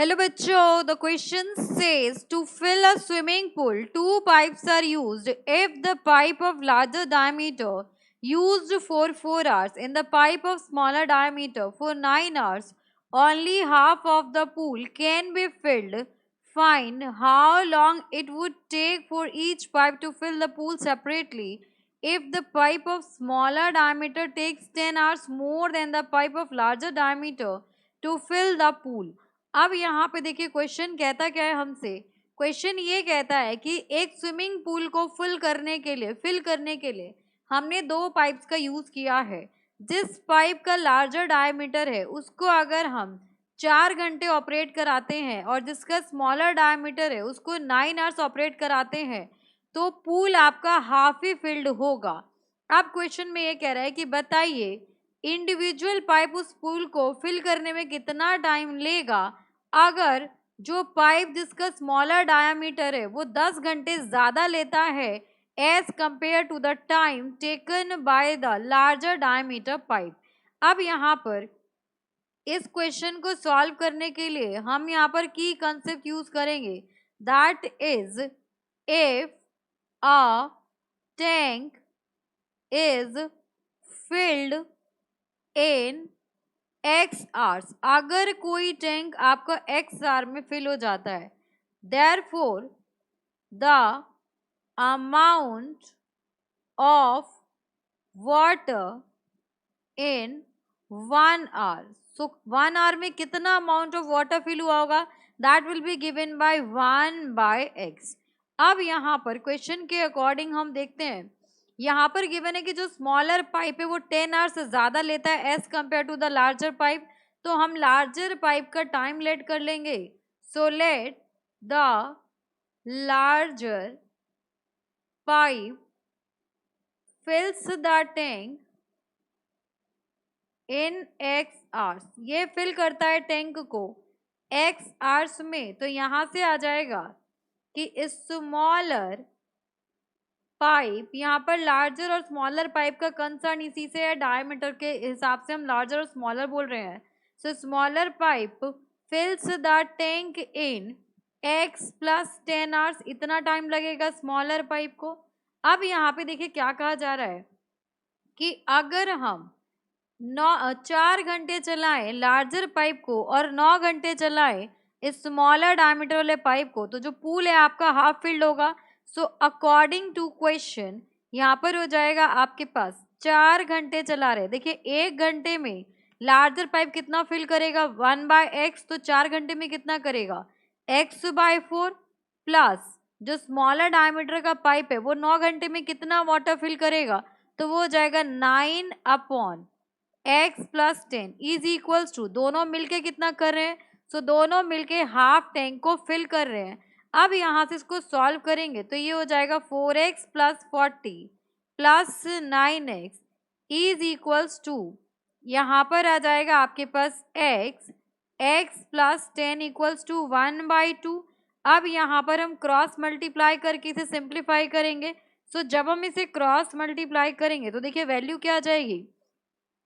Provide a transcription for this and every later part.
Hello बच्चों, the question says to fill a swimming pool, two pipes are used. If the pipe of larger diameter used for 4 hours and the pipe of smaller diameter for 9 hours, only half of the pool can be filled. Find how long it would take for each pipe to fill the pool separately. If the pipe of smaller diameter takes 10 hours more than the pipe of larger diameter to fill the pool. अब यहाँ पे देखिए question कहता क्या है हमसे। Question ये कहता है कि एक स्विमिंग पूल को फिल करने के लिए हमने दो पाइप्स का यूज किया है। जिस पाइप का लार्जर डायमीटर है उसको अगर हम 4 घंटे ऑपरेट कराते हैं और जिसका स्मॉलर डायमीटर है उसको 9 आवर्स ऑपरेट कराते हैं तो पूल आपका हाफ ही फिल्ड होगा। अब क्वेश्चन में ये कह रहा है कि बताइए इंडिविजुअल पाइप उस पूल को फिल करने में कितना टाइम लेगा अगर जो पाइप जिसका स्मॉलर डायामीटर है वो 10 घंटे ज़्यादा लेता है as compared to the time taken by the larger diameter pipe. अब यहाँ पर इस क्वेश्चन को सॉल्व करने के लिए हम यहाँ पर की कंसेप्ट यूज करेंगे, that is if a tank is filled in x hours, अगर कोई टैंक आपका एक्स आवर में फिल हो जाता है, therefore the amount of water in 1 hour, so 1 hour में कितना अमाउंट ऑफ वाटर फिल हुआ होगा that will be given by 1/x। अब यहाँ पर क्वेश्चन के अकॉर्डिंग हम देखते हैं, यहाँ पर गिवन है कि जो स्मॉलर पाइप है वो 10 आवर्स से ज़्यादा लेता है as compared to the larger pipe, तो हम लार्जर पाइप का टाइम लेट कर लेंगे। So let the larger pipe fills the tank in x hours, ये फिल करता है टैंक को x आवर्स में, तो यहाँ से आ जाएगा कि स्मॉलर पाइप, यहाँ पर लार्जर और स्मॉलर पाइप का कंसर्न इसी से है, डायमीटर के हिसाब से हम लार्जर और स्मॉलर बोल रहे हैं। So smaller pipe fills the tank in x + 10 hours, इतना टाइम लगेगा स्मॉलर पाइप को। अब यहाँ पे देखिए क्या कहा जा रहा है कि अगर हम 4 घंटे चलाएं लार्जर पाइप को और 9 घंटे चलाएं स्मॉलर डायमीटर वाले पाइप को, तो जो पूल है आपका हाफ फिल्ड होगा। सो अकॉर्डिंग टू क्वेश्चन यहाँ पर हो जाएगा आपके पास 4 घंटे चला रहे, देखिए 1 घंटे में लार्जर पाइप कितना फिल करेगा 1/x, तो 4 घंटे में कितना करेगा x/4 प्लस जो स्मॉलर डायमीटर का पाइप है वो 9 घंटे में कितना वाटर फिल करेगा, तो वो हो जाएगा 9/x + 10 इज इक्वल्स टू, दोनों मिलके कितना कर रहे हैं, सो दोनों मिलके हाफ टैंक को फिल कर रहे हैं। अब यहाँ से इसको सॉल्व करेंगे तो ये हो जाएगा 4x + 40 + 9x is equals to, यहाँ पर आ जाएगा आपके पास x + 10 इक्वल्स टू 1/2। अब यहाँ पर हम क्रॉस मल्टीप्लाई करके इसे सिंप्लीफाई करेंगे। सो जब हम इसे क्रॉस मल्टीप्लाई करेंगे तो देखिए वैल्यू क्या आ जाएगी,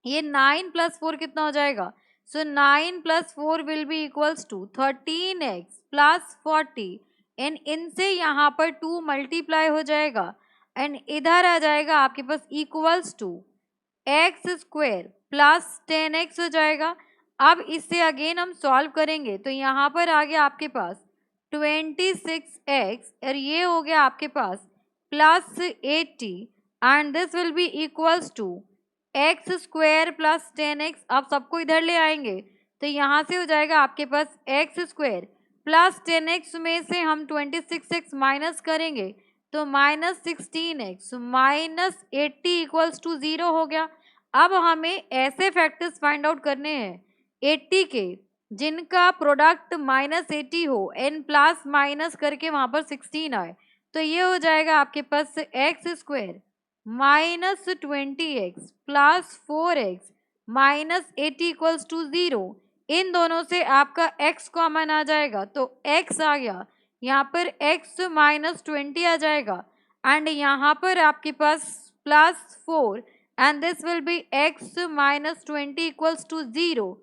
ये 9 + 4 कितना हो जाएगा, so 9 + 4 will be equals to 13x + 40 and इनसे यहाँ पर 2 मल्टीप्लाई हो जाएगा एंड इधर आ जाएगा आपके पास इक्वल्स टू x² + 10x हो जाएगा। अब इससे अगेन हम सॉल्व करेंगे तो यहाँ पर आ गया आपके पास 26x और ये हो गया आपके पास +80 and this will be equals to x² + 10x। अब सबको इधर ले आएंगे तो यहाँ से हो जाएगा आपके पास x² + 10x में से हम 26x माइनस करेंगे तो -16x -80 इक्वल्स टू 0 हो गया। अब हमें ऐसे फैक्टर्स फाइंड आउट करने हैं 80 के जिनका प्रोडक्ट -80 हो, n प्लस माइनस करके वहाँ पर 16 आए, तो ये हो जाएगा आपके पास x² -20x + 4x -80 equals to 0। इन दोनों से आपका x कॉमन आ जाएगा तो x आ गया, यहाँ पर x -20 आ जाएगा एंड यहाँ पर आपके पास +4 and this will be x -20 equals to 0।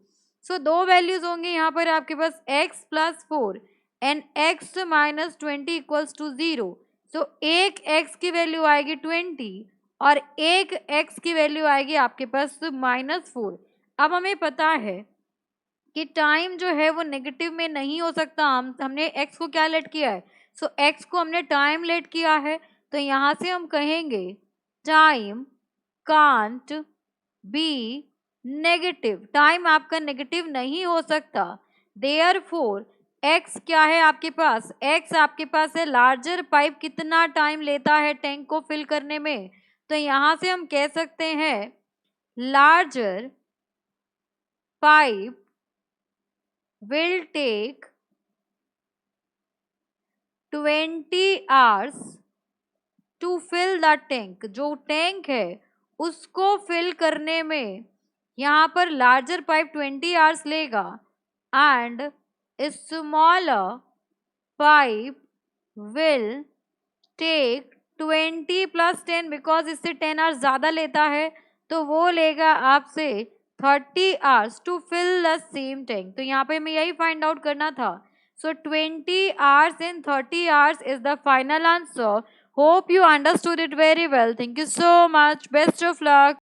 So दो वैल्यूज होंगे यहाँ पर आपके पास x plus 4 and x minus 20 equals to 0। So एक x की वैल्यू आएगी 20 और एक x की वैल्यू आएगी आपके पास -4। अब हमें पता है कि टाइम जो है वो नेगेटिव में नहीं हो सकता, हमने x को क्या लेट किया है, सो x को हमने टाइम लेट किया है, तो यहाँ से हम कहेंगे time can't be negative, time आपका नेगेटिव नहीं हो सकता। देयरफॉर x क्या है आपके पास, x आपके पास है लार्जर पाइप कितना टाइम लेता है टैंक को फिल करने में, तो यहाँ से हम कह सकते हैं larger pipe will take 20 hours to fill the tank। जो टैंक है उसको फिल करने में यहाँ पर लार्जर पाइप 20 आवर्स लेगा and smaller pipe will take 20 plus 10, because इससे 10 आवर्स ज़्यादा लेता है तो वो लेगा आपसे 30 hours to fill the same tank. तो यहाँ पे हमें यही फाइंड आउट करना था। So 20 hours and 30 hours is the final answer. Hope you understood it very well. Thank you so much. Best of luck.